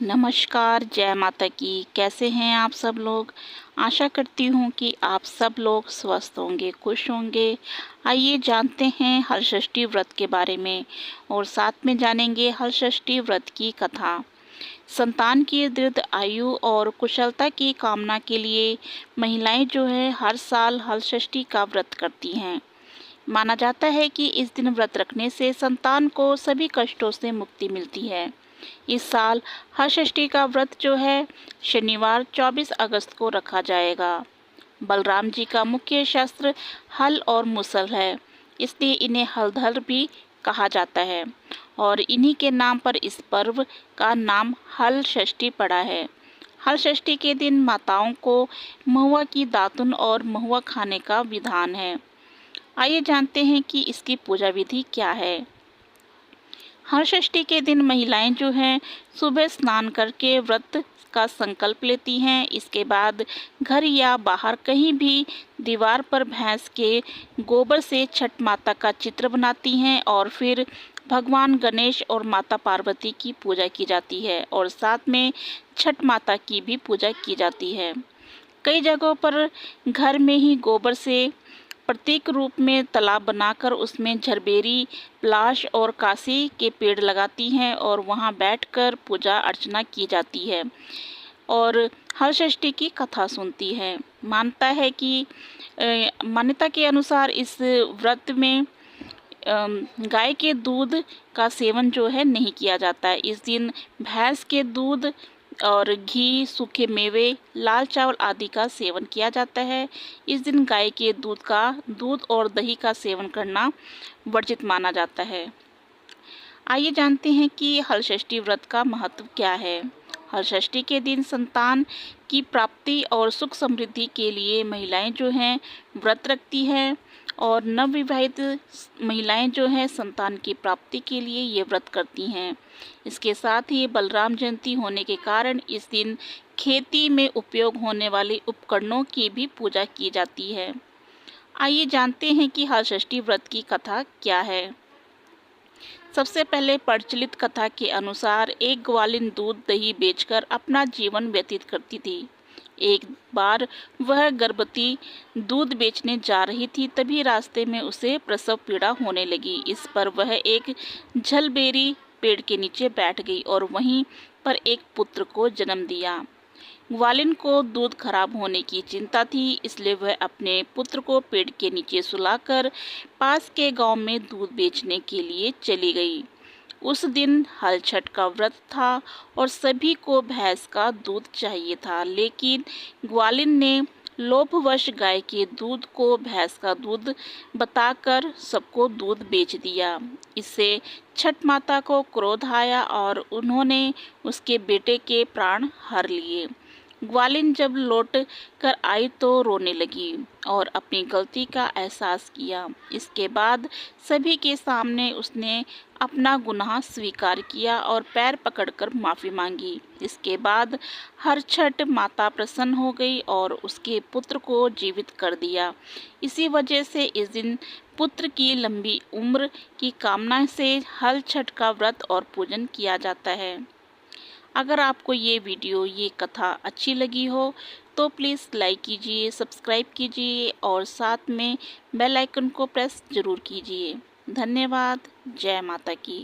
नमस्कार, जय माता की। कैसे हैं आप सब लोग? आशा करती हूँ कि आप सब लोग स्वस्थ होंगे, खुश होंगे। आइए जानते हैं हलषष्ठी व्रत के बारे में और साथ में जानेंगे हलषष्ठी व्रत की कथा। संतान की दीर्घ आयु और कुशलता की कामना के लिए महिलाएं जो है हर साल हलषष्ठी का व्रत करती हैं। माना जाता है कि इस दिन व्रत रखने से संतान को सभी कष्टों से मुक्ति मिलती है। इस साल हरषष्ठी का व्रत जो है शनिवार 24 अगस्त को रखा जाएगा। बलराम जी का मुख्य शस्त्र हल और मुसल है, इसलिए इन्हें हलधर भी कहा जाता है और इन्हीं के नाम पर इस पर्व का नाम हल षष्ठी पड़ा है। हल षष्ठी के दिन माताओं को महुआ की दातुन और महुआ खाने का विधान है। आइए जानते हैं कि इसकी पूजा विधि क्या है। हरषष्ठी के दिन महिलाएं जो हैं सुबह स्नान करके व्रत का संकल्प लेती हैं। इसके बाद घर या बाहर कहीं भी दीवार पर भैंस के गोबर से छठ माता का चित्र बनाती हैं और फिर भगवान गणेश और माता पार्वती की पूजा की जाती है और साथ में छठ माता की भी पूजा की जाती है। कई जगहों पर घर में ही गोबर से प्रतीक रूप में तालाब बनाकर उसमें झरबेरी, पलाश और काशी के पेड़ लगाती हैं और वहां बैठकर पूजा अर्चना की जाती है और हरषष्ठी की कथा सुनती है। मान्यता के अनुसार इस व्रत में गाय के दूध का सेवन जो है नहीं किया जाता है। इस दिन भैंस के दूध और घी, सूखे मेवे, लाल चावल आदि का सेवन किया जाता है। इस दिन गाय के दूध और दही का सेवन करना वर्जित माना जाता है। आइए जानते हैं कि हलषष्ठी व्रत का महत्व क्या है। हलषष्ठी के दिन संतान की प्राप्ति और सुख समृद्धि के लिए महिलाएं जो हैं व्रत रखती हैं और नवविवाहित महिलाएं जो हैं संतान की प्राप्ति के लिए ये व्रत करती हैं। इसके साथ ही बलराम जयंती होने के कारण इस दिन खेती में उपयोग होने वाले उपकरणों की भी पूजा की जाती है। आइए जानते हैं कि हलषष्ठी व्रत की कथा क्या है। सबसे पहले प्रचलित कथा के अनुसार एक ग्वालिन दूध दही बेचकर अपना जीवन व्यतीत करती थी। एक बार वह गर्भवती दूध बेचने जा रही थी, तभी रास्ते में उसे प्रसव पीड़ा होने लगी। इस पर वह एक झलबेरी पेड़ के नीचे बैठ गई और वहीं पर एक पुत्र को जन्म दिया। ग्वालिन को दूध खराब होने की चिंता थी, इसलिए वह अपने पुत्र को पेड़ के नीचे सुलाकर पास के गांव में दूध बेचने के लिए चली गई। उस दिन हल छठ का व्रत था और सभी को भैंस का दूध चाहिए था, लेकिन ग्वालिन ने लोभवश गाय के दूध को भैंस का दूध बताकर सबको दूध बेच दिया। इससे छठ माता को क्रोध आया और उन्होंने उसके बेटे के प्राण हर लिए। ग्वालिन जब लौट कर आई तो रोने लगी और अपनी गलती का एहसास किया। इसके बाद सभी के सामने उसने अपना गुनाह स्वीकार किया और पैर पकड़कर माफ़ी मांगी। इसके बाद हर छठ माता प्रसन्न हो गई और उसके पुत्र को जीवित कर दिया। इसी वजह से इस दिन पुत्र की लंबी उम्र की कामना से हल छठ का व्रत और पूजन किया जाता है। अगर आपको ये कथा अच्छी लगी हो तो प्लीज़ लाइक कीजिए, सब्सक्राइब कीजिए और साथ में बेल आइकन को प्रेस ज़रूर कीजिए। धन्यवाद। जय माता की।